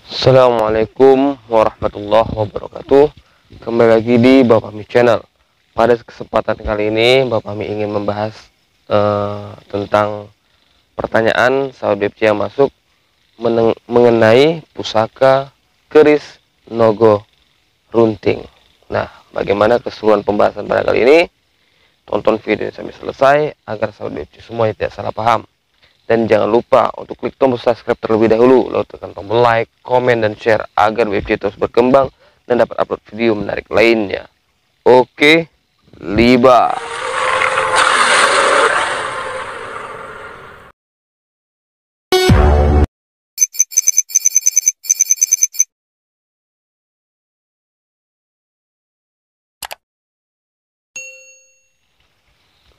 Assalamualaikum warahmatullahi wabarakatuh. Kembali lagi di Bapak Mi Channel. Pada kesempatan kali ini Bapak Mi ingin membahas tentang pertanyaan sahabat BFC yang masuk mengenai pusaka keris Nogo Runting. Nah, bagaimana keseluruhan pembahasan pada kali ini? Tonton video sampai selesai agar sahabat BFC semuanya tidak salah paham. Dan jangan lupa untuk klik tombol subscribe terlebih dahulu, lalu tekan tombol like, komen, dan share agar BFC terus berkembang dan dapat upload video menarik lainnya. Oke, liba.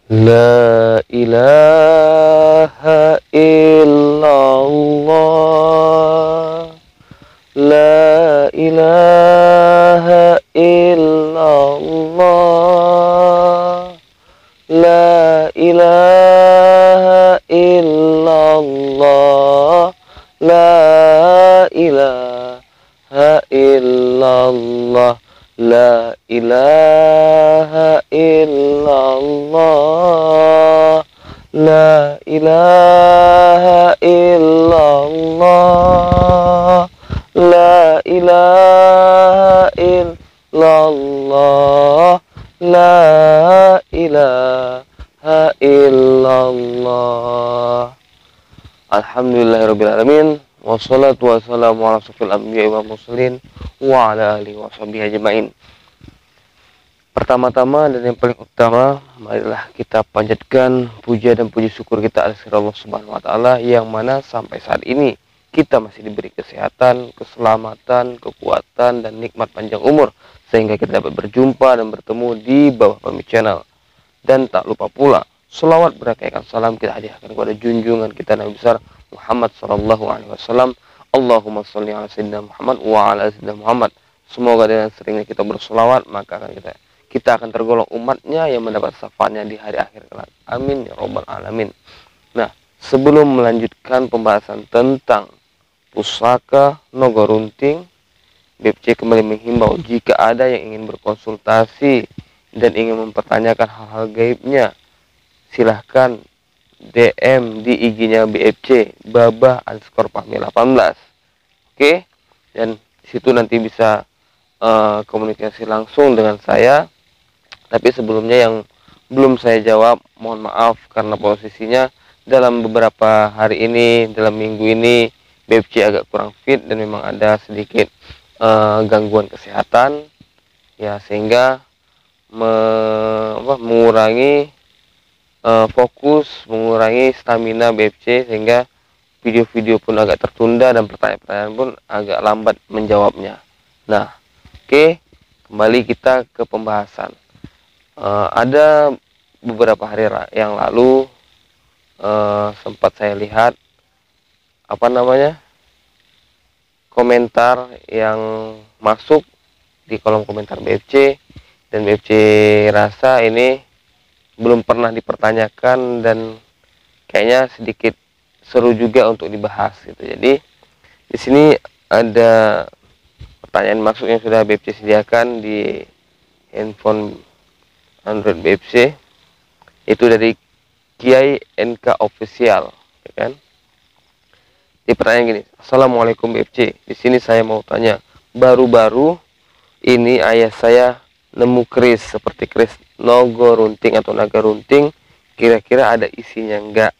La ilaha illallah. La ilaha illallah. La ilaha illallah. La ilaha illallah. La ilaha illallah. La ilaha illallah. La ilaha illallah. La ilaha illallah. Alhamdulillahirabbil alamin. Wassalatu wassalamu ala asyrofil anbiya'i wal mursalin wa ala alihi washabihi ajmain. Pertama-tama dan yang paling utama, marilah kita panjatkan puja dan puji syukur kita atas Allah Subhanahu wa taala yang mana sampai saat ini kita masih diberi kesehatan, keselamatan, kekuatan, dan nikmat panjang umur sehingga kita dapat berjumpa dan bertemu di bawah Bapak Mi Channel. Dan tak lupa pula selawat berakaikan salam kita hadiahkan kepada junjungan kita Nabi besar Muhammad sallallahu alaihi wasallam. Allahumma sholli ala sayyidina Muhammad wa ala sayyidina Muhammad. Semoga dengan seringnya kita berselawat maka kita akan tergolong umatnya yang mendapat syafaatnya di hari akhir kelak. Amin ya robbal alamin. Nah, sebelum melanjutkan pembahasan tentang pusaka Nogo Runting, BFC kembali menghimbau jika ada yang ingin berkonsultasi dan ingin mempertanyakan hal-hal gaibnya, silahkan DM di IG-nya BFC Babah_Fahmi18. Oke, dan disitu nanti bisa komunikasi langsung dengan saya. Tapi sebelumnya yang belum saya jawab, mohon maaf karena posisinya dalam beberapa hari ini, dalam minggu ini BFC agak kurang fit dan memang ada sedikit gangguan kesehatan ya, sehingga mengurangi fokus, mengurangi stamina BFC, sehingga video-video pun agak tertunda dan pertanyaan-pertanyaan pun agak lambat menjawabnya. Nah, oke, kembali kita ke pembahasan. Ada beberapa hari yang lalu sempat saya lihat komentar yang masuk di kolom komentar BFC, dan BFC rasa ini belum pernah dipertanyakan dan kayaknya sedikit seru juga untuk dibahas gitu. Jadi di sini ada pertanyaan masuk yang sudah BFC sediakan di handphone Android BFC, itu dari Kiai NK Official, ya kan? Di pertanyaan gini, Assalamualaikum BFC, di sini saya mau tanya, baru-baru ini ayah saya nemu keris seperti keris Nogo Runting atau naga runting, kira-kira ada isinya enggak,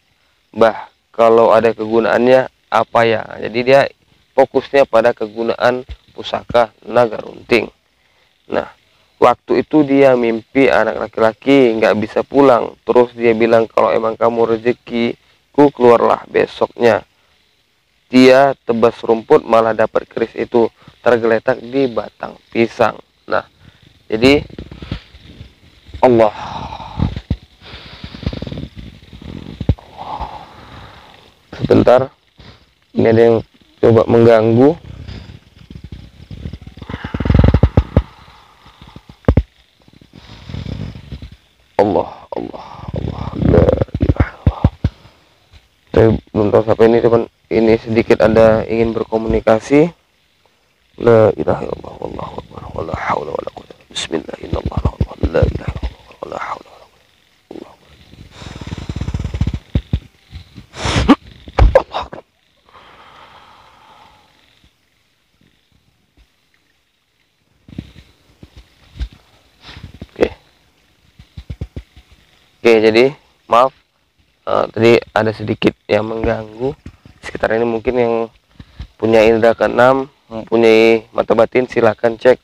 Bah? Kalau ada kegunaannya apa ya? Jadi dia fokusnya pada kegunaan pusaka naga runting. Nah, waktu itu dia mimpi anak laki-laki nggak bisa pulang. Terus dia bilang kalau emang kamu rezekiku keluarlah besoknya. Dia tebas rumput malah dapat keris itu tergeletak di batang pisang. Nah, jadi Allah. Sebentar, ini ada yang coba mengganggu. Allah, Allah, Allah, la ilaha illallah. Saya belum tahu siapa ini teman. Ini sedikit ada ingin berkomunikasi. La ilaha illallah wallahu akbar wala haula wala quwwata bismillah innallaha la ilaha illallah wala haula wala quwwata. Oke. Oke, jadi maaf tadi ada sedikit yang mengganggu sekitar ini. Mungkin yang punya indera keenam, mempunyai mata batin, silahkan cek.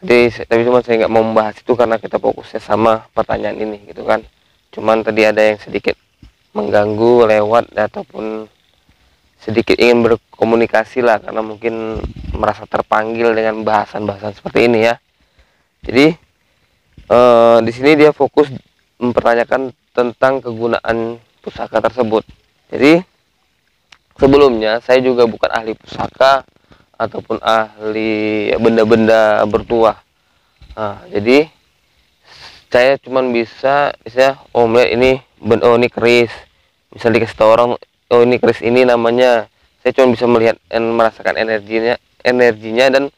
Tapi cuma saya nggak mau membahas itu karena kita fokusnya sama pertanyaan ini gitu kan. Cuman tadi ada yang sedikit mengganggu lewat ataupun sedikit ingin berkomunikasi lah, karena mungkin merasa terpanggil dengan bahasan-bahasan seperti ini ya. Jadi di sini dia fokus mempertanyakan tentang kegunaan pusaka tersebut. Jadi sebelumnya saya juga bukan ahli pusaka ataupun ahli benda-benda bertuah. Nah, jadi saya cuman bisa melihat ini ini keris. Misal dikasih tahu orang, oh ini keris ini namanya. Saya cuma bisa melihat dan merasakan energinya dan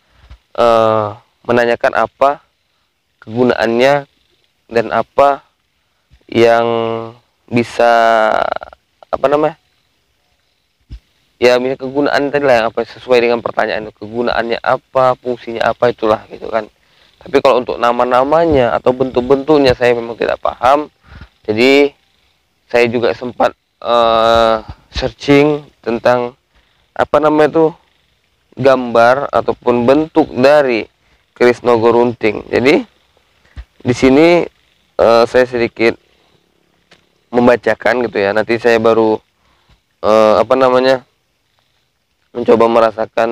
menanyakan apa kegunaannya dan apa yang bisa ya misalnya kegunaan tadi lah, yang apa sesuai dengan pertanyaan, kegunaannya apa, fungsinya apa, itulah gitu kan. Tapi kalau untuk nama-namanya atau bentuk-bentuknya saya memang tidak paham. Jadi saya juga sempat searching tentang gambar ataupun bentuk dari keris Nogorunting. Jadi di sini saya sedikit membacakan gitu ya. Nanti saya baru mencoba merasakan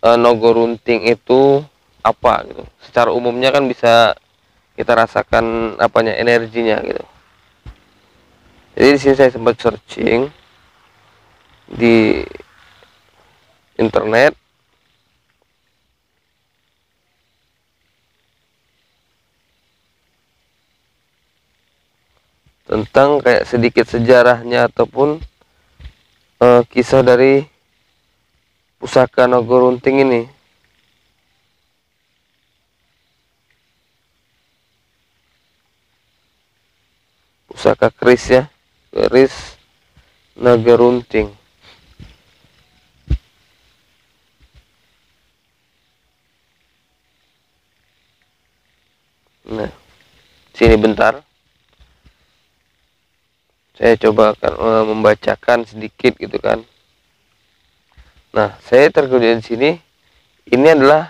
Nogorunting itu apa gitu. Secara umumnya kan bisa kita rasakan energinya gitu. Jadi di sini saya sempat searching di internet tentang kayak sedikit sejarahnya ataupun kisah dari pusaka Nogorunting ini. Pusaka keris ya, keris Nogorunting. Nah, sini bentar. Saya coba akan membacakan sedikit gitu kan. Nah, saya terkejut di sini. Ini adalah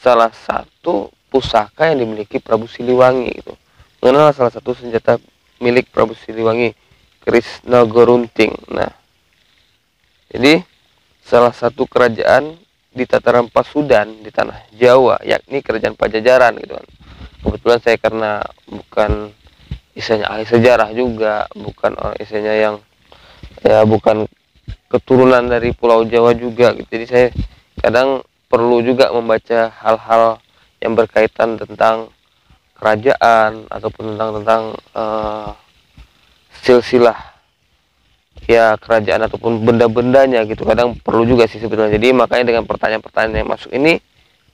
salah satu pusaka yang dimiliki Prabu Siliwangi gitu. Mengenal salah satu senjata milik Prabu Siliwangi, keris Nogorunting. Nah, jadi salah satu kerajaan di tataran Pasudan di tanah Jawa, yakni kerajaan Pajajaran gitu kan. Kebetulan saya karena bukan istilahnya ahli sejarah juga, bukan istilahnya yang ya bukan keturunan dari Pulau Jawa juga gitu. Jadi saya kadang perlu juga membaca hal-hal yang berkaitan tentang kerajaan ataupun tentang silsilah ya kerajaan ataupun benda-bendanya gitu. Kadang perlu juga sih sebenarnya. Jadi makanya dengan pertanyaan-pertanyaan yang masuk ini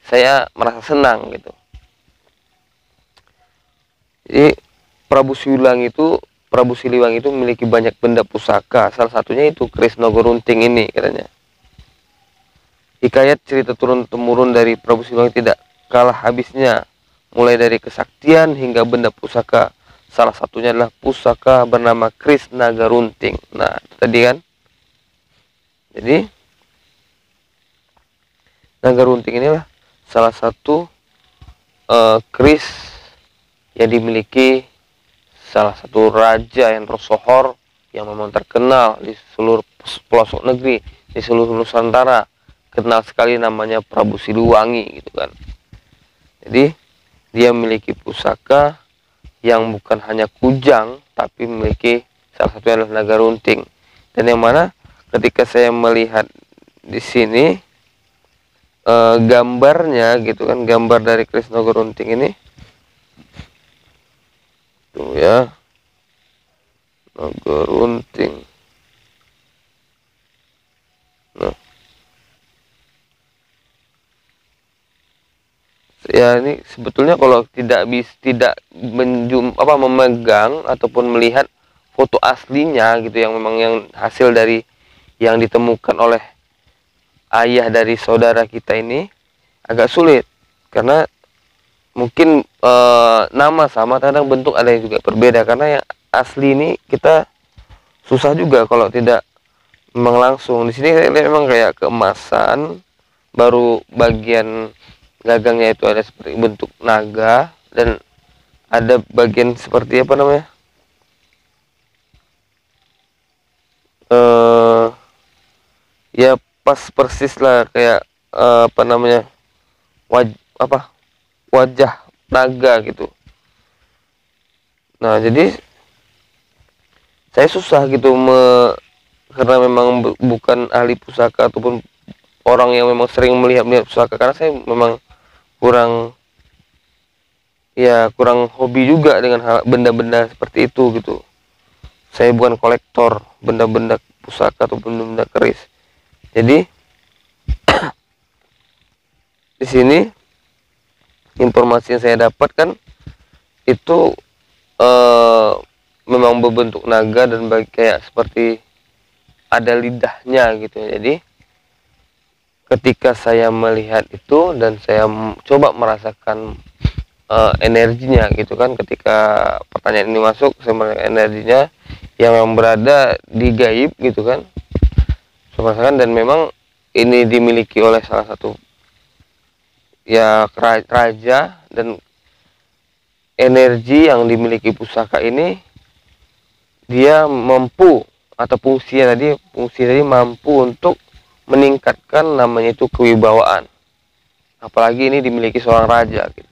saya merasa senang gitu. Jadi Prabu Siliwangi itu memiliki banyak benda pusaka. Salah satunya itu keris Nogorunting ini katanya. Hikayat cerita turun-temurun dari Prabu Siliwangi tidak kalah habisnya, mulai dari kesaktian hingga benda pusaka. Salah satunya adalah pusaka bernama keris Nogorunting. Nah, itu tadi kan. Jadi Nogorunting inilah salah satu keris yang dimiliki salah satu raja yang tersohor, yang memang terkenal di seluruh pelosok negeri, di seluruh Nusantara. Kenal sekali namanya Prabu Siliwangi gitu kan. Jadi dia memiliki pusaka yang bukan hanya kujang, tapi memiliki salah satunya adalah Nogorunting. Dan yang mana ketika saya melihat di sini gambarnya gitu kan, gambar dari keris Nogorunting ini tuh ya, naga runting. Nah, ya ini sebetulnya kalau tidak memegang ataupun melihat foto aslinya gitu, yang memang yang hasil dari yang ditemukan oleh ayah dari saudara kita ini, agak sulit karena mungkin nama sama, kadang bentuk ada yang juga berbeda, karena yang asli ini kita susah juga kalau tidak memang langsung. Di sini saya lihat memang kayak keemasan, baru bagian gagangnya itu ada seperti bentuk naga, dan ada bagian seperti apa namanya, ya pas persis lah kayak apa namanya, apa, wajah naga gitu. Nah jadi saya susah gitu karena memang bukan ahli pusaka ataupun orang yang memang sering melihat pusaka, karena saya memang kurang hobi juga dengan hal benda-benda seperti itu gitu. Saya bukan kolektor benda-benda pusaka atau benda-benda keris. Jadi di sini informasi yang saya dapatkan itu memang berbentuk naga dan kayak seperti ada lidahnya gitu. Jadi ketika saya melihat itu dan saya coba merasakan energinya gitu kan, ketika pertanyaan ini masuk, saya merasakan energinya yang berada di gaib gitu kan, saya merasakan, dan memang ini dimiliki oleh salah satu ya raja, dan energi yang dimiliki pusaka ini dia mampu, atau fungsi tadi mampu untuk meningkatkan namanya itu kewibawaan, apalagi ini dimiliki seorang raja gitu.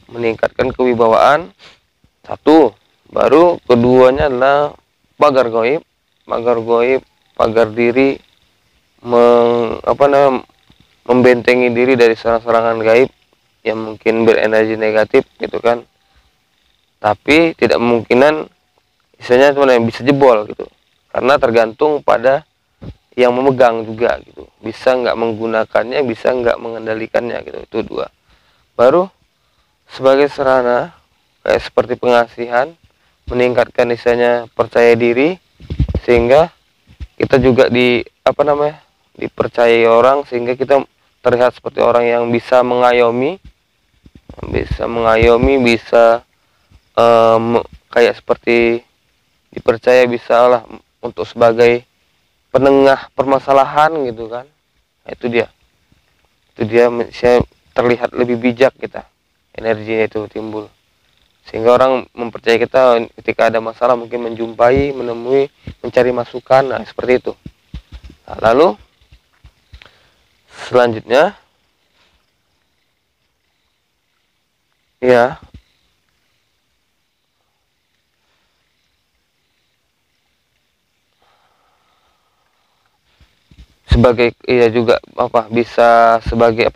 Meningkatkan kewibawaan satu, baru keduanya adalah pagar goib, pagar diri, membentengi diri dari serangan gaib yang mungkin berenergi negatif gitu kan. Tapi tidak memungkinan istilahnya cuma yang bisa jebol gitu, karena tergantung pada yang memegang juga gitu, bisa nggak menggunakannya, bisa nggak mengendalikannya gitu. Itu dua. Baru sebagai sarana kayak seperti pengasihan, meningkatkan istilahnya percaya diri, sehingga kita juga dipercayai orang, sehingga kita terlihat seperti orang yang bisa mengayomi, bisa kayak seperti dipercaya bisa lah untuk sebagai penengah permasalahan gitu kan. Nah, itu dia saya terlihat lebih bijak kita, energinya itu timbul, sehingga orang mempercayai kita ketika ada masalah, mungkin menemui, mencari masukan. Nah seperti itu. Nah, lalu selanjutnya ya, sebagai juga bisa sebagai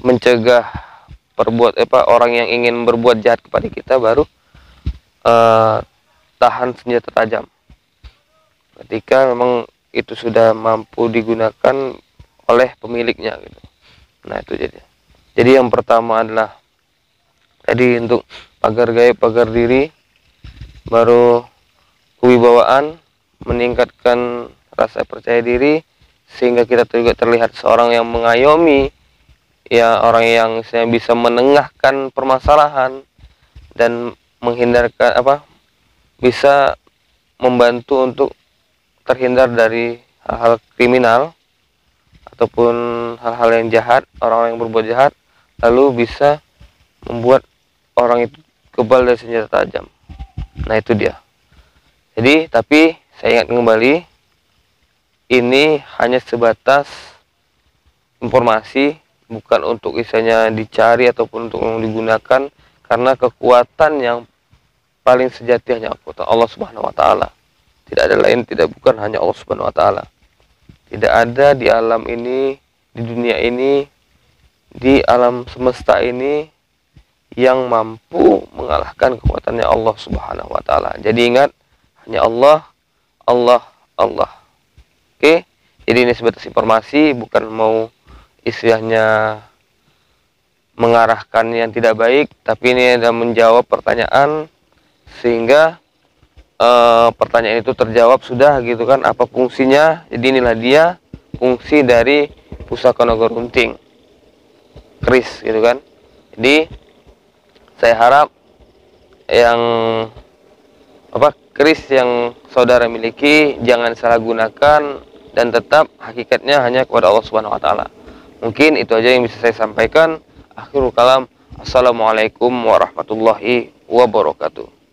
mencegah orang yang ingin berbuat jahat kepada kita, baru tahan senjata tajam ketika memang itu sudah mampu digunakan oleh pemiliknya gitu. Nah itu jadi yang pertama adalah tadi untuk pagar gaib, pagar diri, baru kewibawaan, meningkatkan rasa percaya diri, sehingga kita juga terlihat seorang yang mengayomi, ya orang yang saya bisa menengahkan permasalahan dan menghindarkan bisa membantu untuk terhindar dari hal-hal kriminal ataupun hal-hal yang jahat, orang-orang yang berbuat jahat, lalu bisa membuat orang itu kebal dari senjata tajam. Nah itu dia. Jadi tapi saya ingat kembali, ini hanya sebatas informasi, bukan untuk istilahnya dicari ataupun untuk digunakan, karena kekuatan yang paling sejati hanya Allah Subhanahu wa taala. Tidak ada lain, bukan hanya Allah Subhanahu wa taala. Tidak ada di alam ini, di dunia ini, di alam semesta ini yang mampu mengalahkan kekuatannya Allah Subhanahu wa taala. Jadi ingat, hanya Allah, Allah, Allah. Oke. Jadi ini sebatas informasi, bukan mau istilahnya mengarahkan yang tidak baik, tapi ini adalah menjawab pertanyaan sehingga pertanyaan itu terjawab sudah gitu kan, apa fungsinya. Jadi inilah dia fungsi dari pusaka Nogorunting keris gitu kan. Jadi saya harap yang keris yang saudara miliki jangan salah gunakan, dan tetap hakikatnya hanya kepada Allah Subhanahu wa taala. Mungkin itu aja yang bisa saya sampaikan. Akhirul kalam. Assalamualaikum warahmatullahi wabarakatuh.